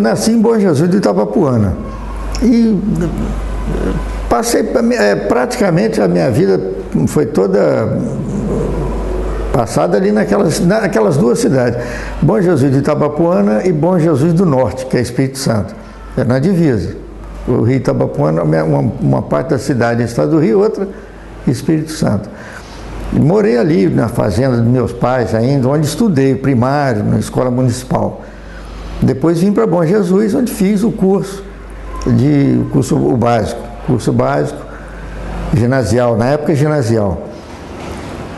Nasci em Bom Jesus do Itabapuana e passei praticamente a minha vida foi toda passada ali naquelas duas cidades, Bom Jesus do Itabapuana e Bom Jesus do Norte, que é Espírito Santo, é na divisa. O Rio Itabapuana, uma parte da cidade é Estado do Rio, outra Espírito Santo. E morei ali na fazenda dos meus pais ainda, onde estudei primário, na escola municipal. Depois vim para Bom Jesus, onde fiz o curso básico, ginasial, na época ginasial.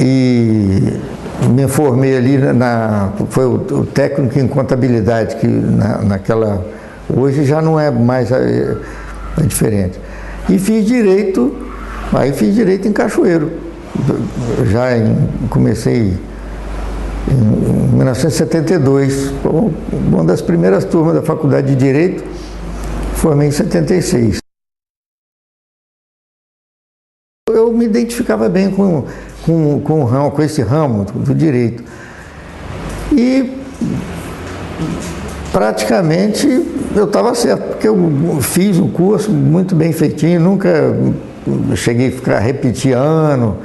E me formei ali, foi o técnico em contabilidade, que hoje já não é mais, é diferente. E fiz direito em Cachoeiro. Comecei em 1972, uma das primeiras turmas da Faculdade de Direito, formei em 76. Eu me identificava bem com esse ramo do direito. E praticamente eu estava certo, porque eu fiz o curso muito bem feitinho, nunca cheguei a repetir ano,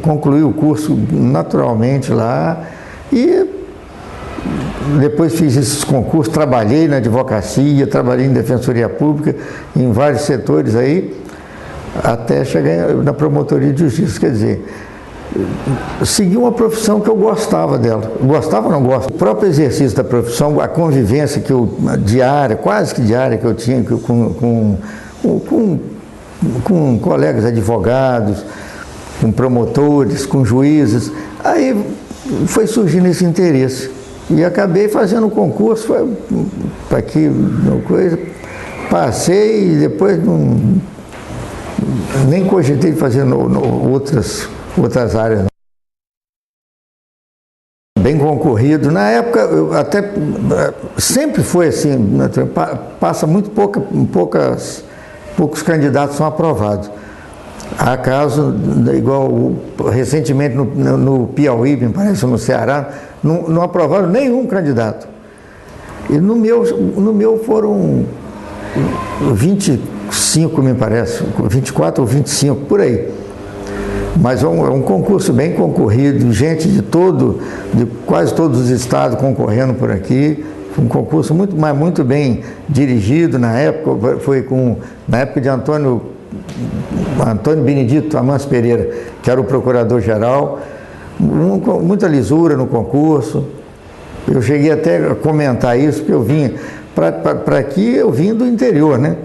concluí o curso naturalmente lá e depois fiz esses concursos, trabalhei na advocacia, trabalhei em defensoria pública, em vários setores aí, até chegar na promotoria de justiça. Quer dizer, segui uma profissão que eu gostava dela. Gostava ou não gosto? O próprio exercício da profissão, a convivência diária, quase que diária, que eu tinha com colegas advogados, com promotores, com juízes, aí foi surgindo esse interesse. E acabei fazendo o concurso, para aqui, passei e depois nem cogitei fazer outras áreas. Bem concorrido. Na época, sempre foi assim, passa muito poucos candidatos são aprovados. Há caso, igual recentemente no Piauí, me parece, no Ceará, não aprovaram nenhum candidato. E no meu foram 25, me parece, 24 ou 25, por aí. Mas é um concurso bem concorrido, gente de quase todos os estados concorrendo por aqui. Um concurso muito bem dirigido na época, na época de Antônio Benedito Amâncio Pereira, que era o procurador-geral, muita lisura no concurso. Eu cheguei até a comentar isso, porque eu vim para aqui, eu vim do interior, né?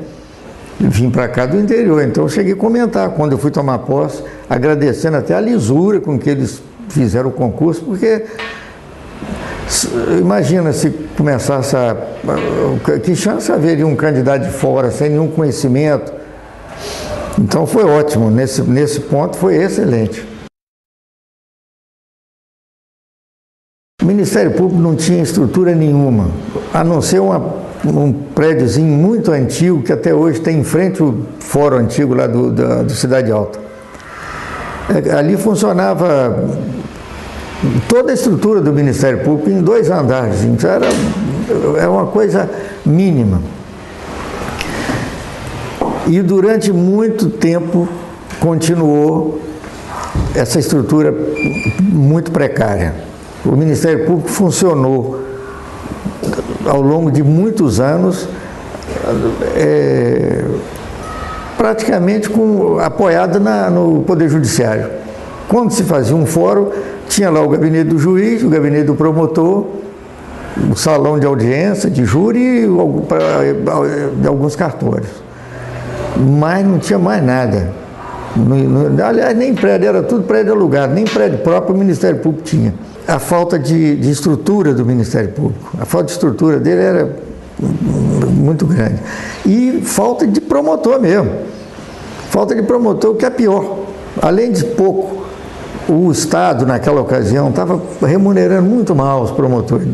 Vim para cá do interior, então eu cheguei a comentar quando eu fui tomar posse, agradecendo até a lisura com que eles fizeram o concurso, porque imagina se começasse que chance haveria um candidato de fora, sem nenhum conhecimento. Então foi ótimo, nesse ponto foi excelente. O Ministério Público não tinha estrutura nenhuma, a não ser um prédiozinho muito antigo, que até hoje tem em frente o fórum antigo lá do Cidade Alta. Ali funcionava toda a estrutura do Ministério Público em 2 andares, então era uma coisa mínima. E durante muito tempo continuou essa estrutura muito precária. O Ministério Público funcionou ao longo de muitos anos, praticamente apoiado no Poder Judiciário. Quando se fazia um fórum, tinha lá o gabinete do juiz, o gabinete do promotor, o salão de audiência, de júri e alguns cartórios. Mas não tinha mais nada. Aliás, nem prédio, era tudo prédio alugado, nem prédio próprio o Ministério Público tinha. A falta de estrutura do Ministério Público, a falta de estrutura dele era muito grande. E falta de promotor mesmo. Falta de promotor, o que é pior. Além de pouco, o Estado, naquela ocasião, estava remunerando muito mal os promotores.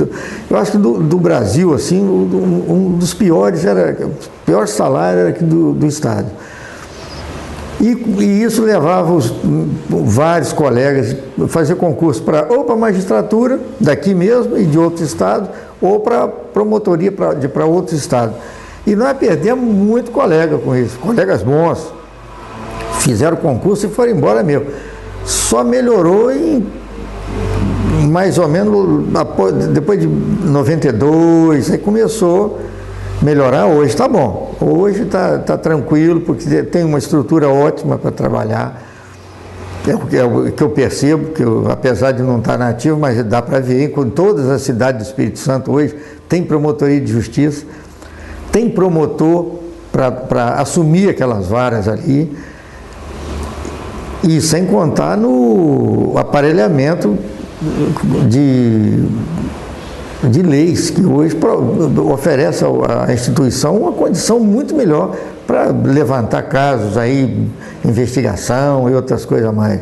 Eu acho que do Brasil, assim, um dos piores, o pior salário era aqui do Estado. E isso levava vários colegas a fazer concurso ou para magistratura, daqui mesmo e de outro estado, ou para promotoria para outro estado. E nós perdemos muito colega com isso, colegas bons, fizeram concurso e foram embora mesmo. Só melhorou mais ou menos depois de 92, aí começou a melhorar. Hoje está bom, hoje está tranquilo, porque tem uma estrutura ótima para trabalhar. É o que eu percebo, apesar de não estar nativo, mas dá para ver, com todas as cidades do Espírito Santo hoje, tem promotoria de justiça, tem promotor para assumir aquelas varas ali, e sem contar no aparelhamento de leis, que hoje oferece à instituição uma condição muito melhor para levantar casos aí, investigação e outras coisas mais.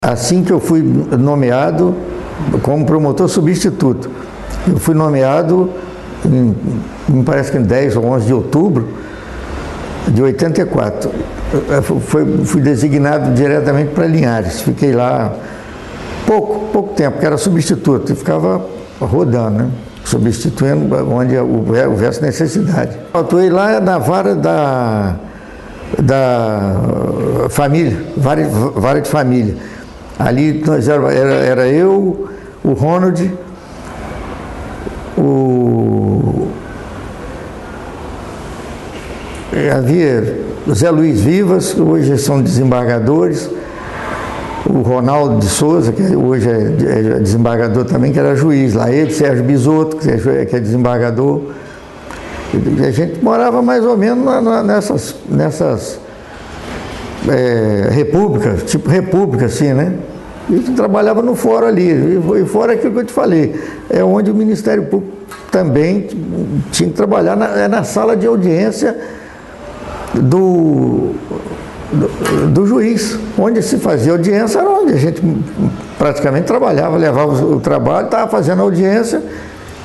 Assim que eu fui nomeado como promotor substituto, eu fui nomeado, me parece que em 10 ou 11 de outubro de 84. Fui designado diretamente para Linhares, fiquei lá pouco tempo, que era substituto, e ficava rodando, né? Substituindo onde houvesse necessidade. Eu atuei lá na vara da família, vara de família. Ali era eu, o Ronald, havia o Zé Luiz Vivas, que hoje são desembargadores, o Ronaldo de Souza, que hoje é desembargador também, que era juiz lá, ele, Sérgio Bisotto, que é desembargador. E a gente morava mais ou menos nessas repúblicas, tipo república assim, né? E trabalhava no fórum ali, e fora aquilo que eu te falei, é onde o Ministério Público também tinha que trabalhar, na sala de audiência do juiz, onde se fazia audiência, era onde a gente praticamente trabalhava, levava o trabalho, estava fazendo audiência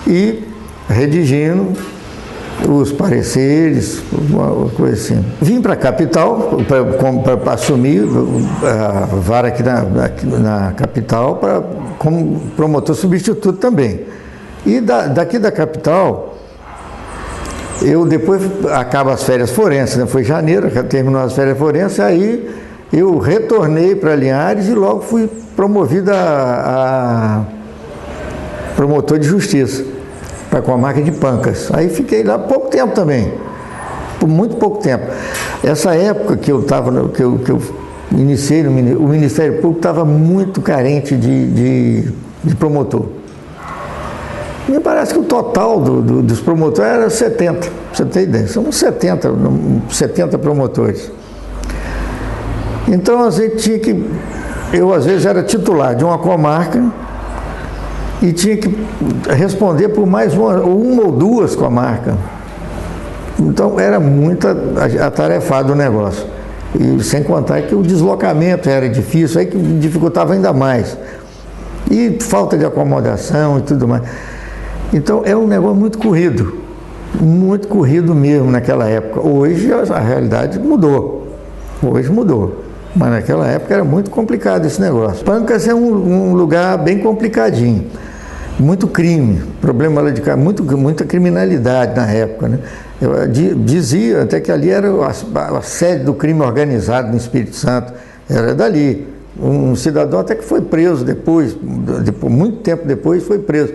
e redigindo os pareceres, uma coisa assim. Vim para a capital para assumir a vara aqui na capital como promotor substituto também. E daqui da capital, eu depois acaba as férias forenses, né? Foi em janeiro, terminou as férias forenses, aí eu retornei para Linhares e logo fui promovido a promotor de justiça para a comarca de Pancas. Aí fiquei lá pouco tempo também, por muito pouco tempo. Essa época que eu iniciei o Ministério Público estava muito carente de promotor. Me parece que o total dos promotores era 70, pra você ter ideia. São 70 promotores. Então a gente tinha que... Eu às vezes era titular de uma comarca e tinha que responder por mais uma ou duas comarcas. Então era muito atarefado o negócio. E sem contar que o deslocamento era difícil, aí que dificultava ainda mais. E falta de acomodação e tudo mais. Então, é um negócio muito corrido mesmo naquela época. Hoje a realidade mudou, mas naquela época era muito complicado esse negócio. Pancas é um lugar bem complicadinho, muito crime, problema lá de cá, muita criminalidade na época, né? Eu dizia até que ali era a sede do crime organizado no Espírito Santo, era dali. Um cidadão até que foi preso depois, muito tempo depois foi preso.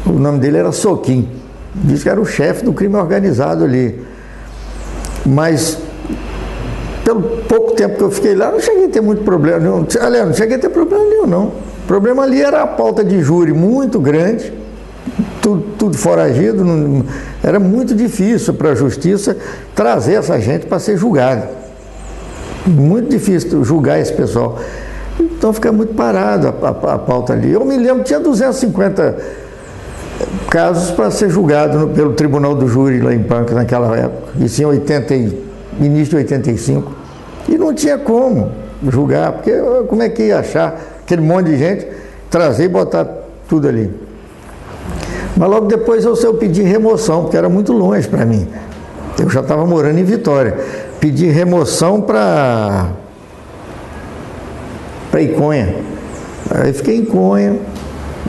O nome dele era Soquim, diz que era o chefe do crime organizado ali. Mas, pelo pouco tempo que eu fiquei lá, não cheguei a ter muito problema nenhum. Aliás, não cheguei a ter problema nenhum, não. O problema ali era a pauta de júri muito grande, tudo foragido, era muito difícil para a justiça trazer essa gente para ser julgada. Muito difícil julgar esse pessoal. Então fica muito parado a pauta ali. Eu me lembro que tinha 250 casos para ser julgado pelo Tribunal do Júri lá em Pancas naquela época, isso em início de 85, e não tinha como julgar, porque como é que ia achar aquele monte de gente, trazer e botar tudo ali. Mas logo depois eu pedi remoção, porque era muito longe para mim. Eu já estava morando em Vitória. Pedi remoção para Iconha. Aí fiquei em Iconha,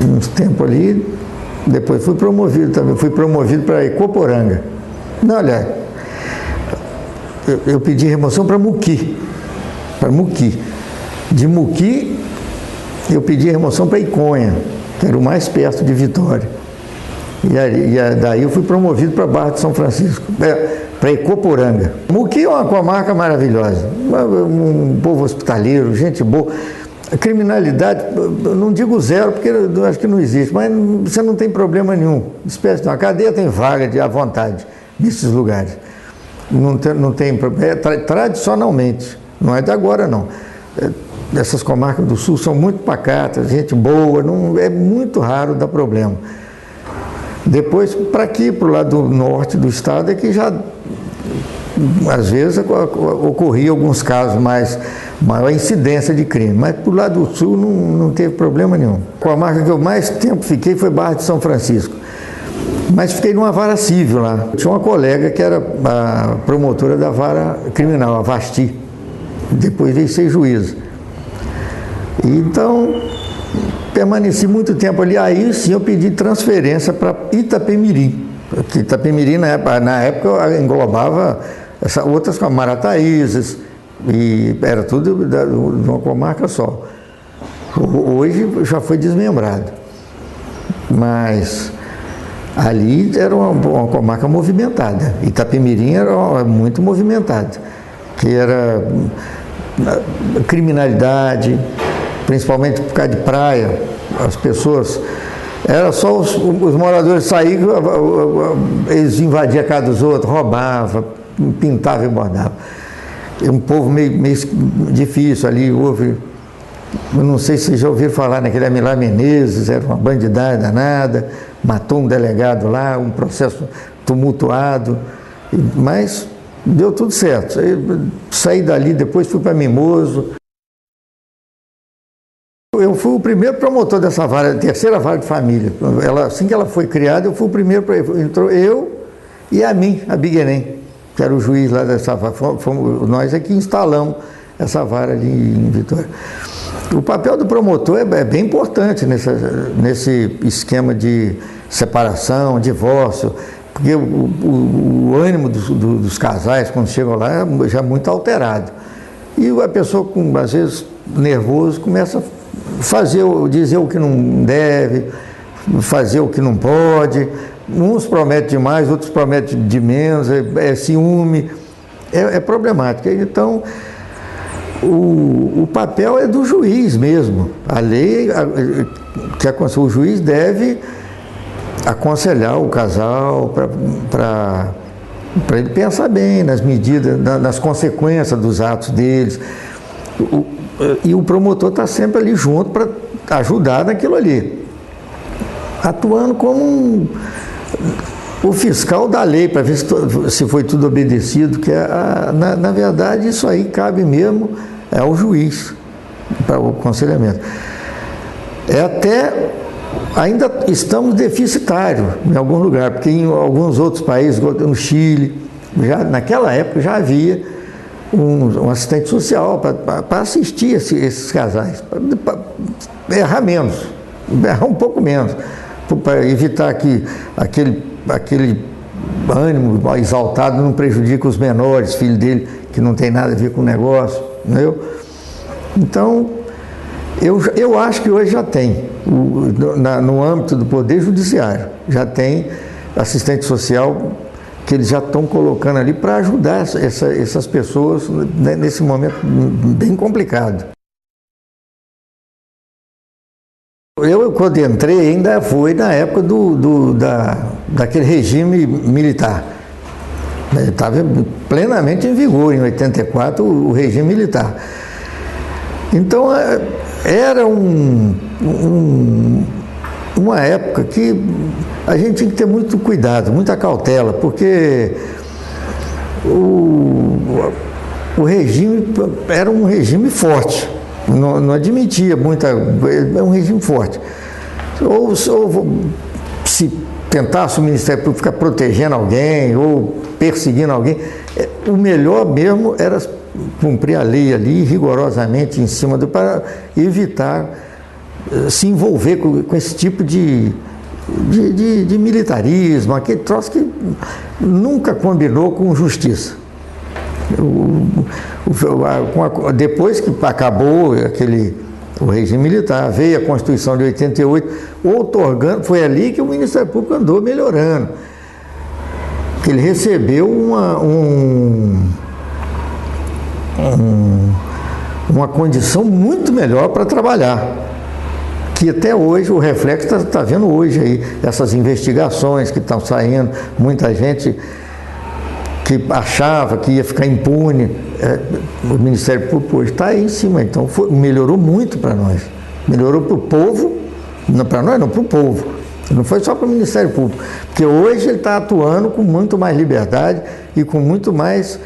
uns tempos ali. Depois fui promovido também. Fui promovido para Ecoporanga. Não, olha, eu pedi remoção para Muqui. Para Muqui. De Muqui, eu pedi remoção para Iconha, que era o mais perto de Vitória. Daí eu fui promovido para Barra de São Francisco, para Ecoporanga. Muqui é uma comarca maravilhosa, um povo hospitaleiro, gente boa. A criminalidade, eu não digo zero, porque eu acho que não existe, mas você não tem problema nenhum. Espécie de uma cadeia tem vaga à vontade nesses lugares. Não tem problema, tradicionalmente, não é de agora não. Essas comarcas do sul são muito pacatas, gente boa, é muito raro dar problema. Depois, para aqui, para o lado norte do estado, é que já, às vezes, ocorria alguns casos maior incidência de crime, mas para o lado do sul não teve problema nenhum. A comarca que eu mais tempo fiquei foi Barra de São Francisco, mas fiquei numa vara civil lá. Tinha uma colega que era a promotora da vara criminal, a Vasti, depois veio ser juíza. Então, permaneci muito tempo ali, aí sim eu pedi transferência para Itapemirim, porque Itapemirim na época englobava outras como Marataízes, e era tudo de uma comarca só. Hoje já foi desmembrado, mas ali era uma comarca movimentada. Itapemirim era muito movimentada, que era criminalidade, principalmente por causa de praia, as pessoas, era só os moradores saíam, eles invadiam a casa dos outros, roubavam, pintavam e bordavam. É um povo meio difícil ali, houve, eu não sei se vocês já ouviram falar naquele Amilar Menezes, era uma bandidagem danada, matou um delegado lá, um processo tumultuado, mas deu tudo certo. Eu saí dali, depois fui para Mimoso. Eu fui o primeiro promotor dessa vara, terceira vara de família. Assim que ela foi criada, eu fui o primeiro, entrou eu e a Biguenem, que era o juiz lá dessa vara. Nós é que instalamos essa vara ali em Vitória. O papel do promotor é bem importante nesse esquema de separação, divórcio, porque o ânimo dos casais, quando chegam lá, já é muito alterado. E a pessoa, às vezes, nervoso, começa a dizer o que não deve, fazer o que não pode. Uns prometem demais, outros prometem de menos, é ciúme, é problemático. Então, o papel é do juiz mesmo. A lei, o juiz deve aconselhar o casal para ele pensar bem nas medidas, nas consequências dos atos deles. E o promotor está sempre ali junto para ajudar naquilo ali, atuando como o fiscal da lei, para ver se foi tudo obedecido, que na verdade isso aí cabe mesmo ao juiz, para o aconselhamento. Ainda estamos deficitários em algum lugar, porque em alguns outros países, no Chile, naquela época já havia um assistente social para assistir esses casais, para errar menos, errar um pouco menos, para evitar que aquele ânimo exaltado não prejudique os menores, filhos dele, que não tem nada a ver com o negócio, entendeu? Então, eu acho que hoje já tem, no âmbito do Poder Judiciário, já tem assistente social que eles já estão colocando ali para ajudar essas pessoas nesse momento bem complicado. Eu, quando entrei, ainda foi na época daquele regime militar. Estava plenamente em vigor, em 84, o regime militar. Então, era uma época que a gente tinha que ter muito cuidado, muita cautela, porque o regime era um regime forte, não admitia muita... É um regime forte. Ou se tentasse o Ministério Público ficar protegendo alguém ou perseguindo alguém. O melhor mesmo era cumprir a lei ali rigorosamente em cima para evitar se envolver com esse tipo de militarismo, aquele troço que nunca combinou com justiça. Depois que acabou o regime militar, veio a Constituição de 88, outorgando, foi ali que o Ministério Público andou melhorando. Que ele recebeu uma condição muito melhor para trabalhar. Que até hoje, o reflexo está vendo hoje aí, essas investigações que estão saindo, muita gente que achava que ia ficar impune, o Ministério Público hoje está aí em cima, então melhorou muito para nós, melhorou para o povo, não para nós não, para o povo, não foi só para o Ministério Público, porque hoje ele está atuando com muito mais liberdade e com muito mais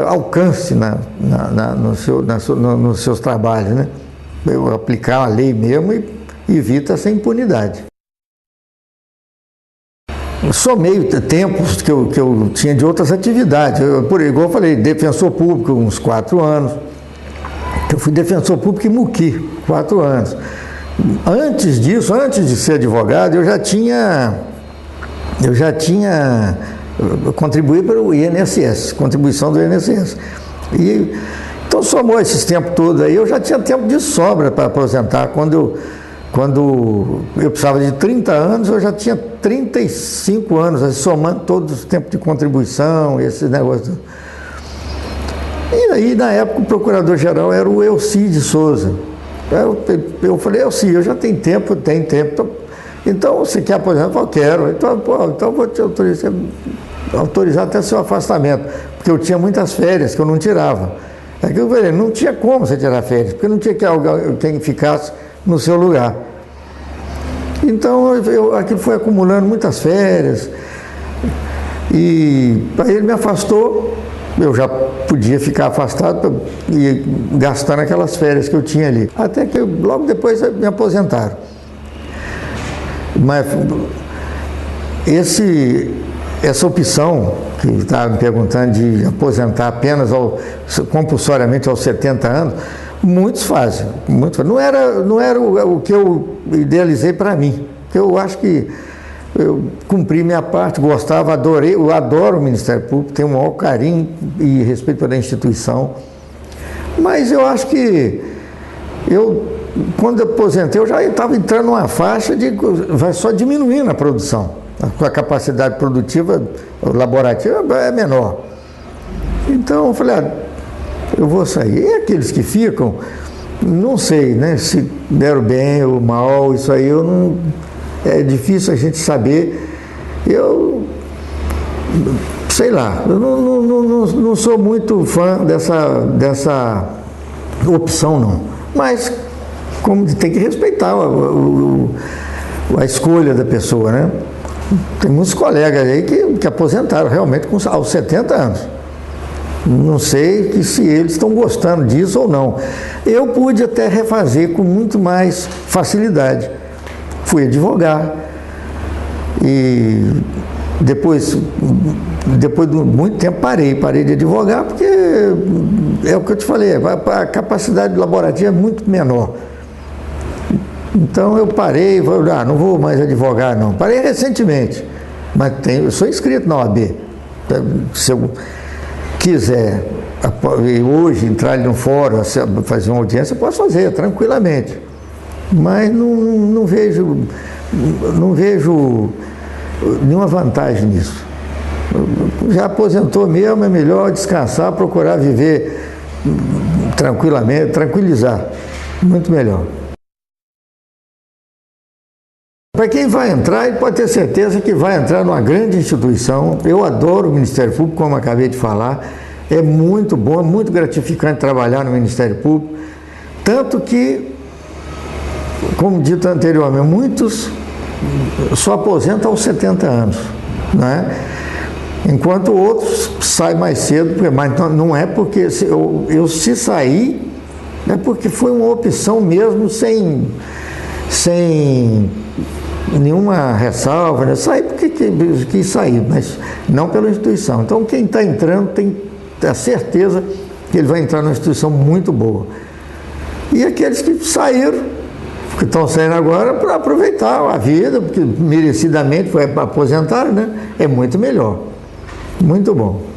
alcance nos seus trabalhos, né? Aplicar a lei mesmo e evita essa impunidade. Somei tempos que eu tinha de outras atividades. Igual eu falei, defensor público uns 4 anos. Eu fui defensor público em Muqui, 4 anos. Antes disso, antes de ser advogado, eu já tinha contribuído para o INSS, contribuição do INSS. Então, somou esses tempos todos aí, eu já tinha tempo de sobra para aposentar. Quando eu precisava de 30 anos, eu já tinha 35 anos, assim, somando todos os tempos de contribuição, esses negócios. E aí, na época, o procurador-geral era o Elci de Souza. Eu falei, Elci, eu já tenho tempo. Então, você quer aposentar? Eu falei, quero. Então vou te autorizar até seu afastamento, porque eu tinha muitas férias que eu não tirava. Eu falei, não tinha como você tirar férias, porque não tinha quem ficasse no seu lugar. Então, aquilo foi acumulando muitas férias, e aí ele me afastou, eu já podia ficar afastado e gastando aquelas férias que eu tinha ali. Até que logo depois me aposentaram. Mas essa opção que estava me perguntando de aposentar apenas compulsoriamente aos 70 anos, muitos fazem. Não era o que eu idealizei para mim. Eu acho que eu cumpri minha parte, gostava, eu adoro o Ministério Público, tenho o maior carinho e respeito pela instituição. Mas eu acho que quando eu aposentei, eu já estava entrando numa faixa vai só diminuindo a produção. A capacidade produtiva laborativa é menor. Então eu falei, eu vou sair. E aqueles que ficam, não sei, né, se deram bem ou mal, isso aí é difícil a gente saber. Eu sei lá, eu não sou muito fã dessa opção, não. Mas como tem que respeitar a escolha da pessoa, né? Tem muitos colegas aí que aposentaram realmente aos 70 anos. Não sei se eles estão gostando disso ou não. Eu pude até refazer com muito mais facilidade. Fui advogar e depois de muito tempo parei de advogar, porque é o que eu te falei, a capacidade laborativa é muito menor. Então eu parei e falei, não vou mais advogar não. Parei recentemente, mas eu sou inscrito na OAB. Se eu quiser hoje entrar ali no fórum, fazer uma audiência, eu posso fazer tranquilamente. Mas não vejo nenhuma vantagem nisso. Já aposentou mesmo, é melhor descansar, procurar viver tranquilamente, tranquilizar. Muito melhor. Para quem vai entrar, ele pode ter certeza que vai entrar numa grande instituição. Eu adoro o Ministério Público, como acabei de falar. É muito bom, é muito gratificante trabalhar no Ministério Público. Tanto que, como dito anteriormente, muitos só aposentam aos 70 anos, né? Enquanto outros saem mais cedo, mas não é porque eu se sair, é porque foi uma opção mesmo sem nenhuma ressalva, né? Sair porque quis sair, mas não pela instituição. Então, quem está entrando tem a certeza que ele vai entrar numa instituição muito boa. E aqueles que saíram, que estão saindo agora, para aproveitar a vida, porque merecidamente foi aposentar, né? É muito melhor. Muito bom.